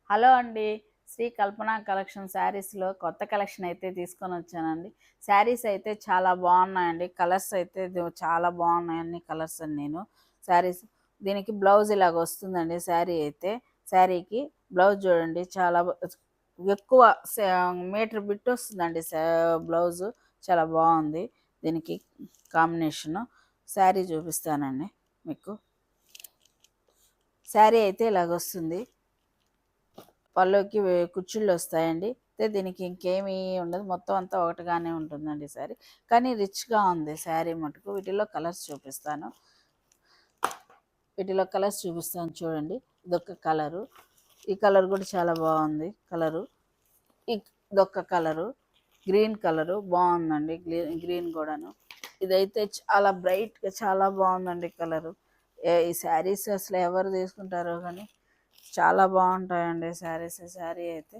Hello అండి. శ్రీ కల్పన collection శారీస్‌లో కొత్త కలెక్షన్ అయితే తీసుకొనొచ్చానండి. శారీస్ అయితే చాలా బాగున్నాయండి. కలర్స్ అయితే చాలా బాగున్నాయి అన్ని కలర్స్ నేను. శారీస్ దీనికి బ్లౌజ్ ఇలాగొస్తుందండి శారీ అయితే. శారీకి బ్లౌజ్ చూడండి చాలా ఎక్కువ మీటర్ బిట్ వస్తుందండి బ్లౌజు. చాలా బాగుంది. దీనికి కాంబినేషను. శారీ చూపిస్తానండి మీకు. శారీ అయితే ఇలాగొస్తుంది. పళ్ళుకి కుచ్చిళ్ళు వస్తాయండి. అయితే దీనికి ఇంకేమీ ఉండదు. మొత్తం అంతా ఒకటిగానే ఉంటుందండి శారీ. కానీ రిచ్‌గా ఉంది శారీ మటుకు. వీటిలో కలర్స్ చూపిస్తాను చూడండి. ఇదొక కలరు. ఈ కలర్ కూడా చాలా బాగుంది కలరు. ఇదొక కలరు. గ్రీన్ కలరు బాగుందండి. గ్రీన్ కూడాను. ఇదైతే చాలా బ్రైట్‌గా చాలా బాగుందండి కలరు. ఈ శారీస్ అసలు ఎవరు తీసుకుంటారో కానీ చాలా బాగుంటాయండి శారీస్. శారీ అయితే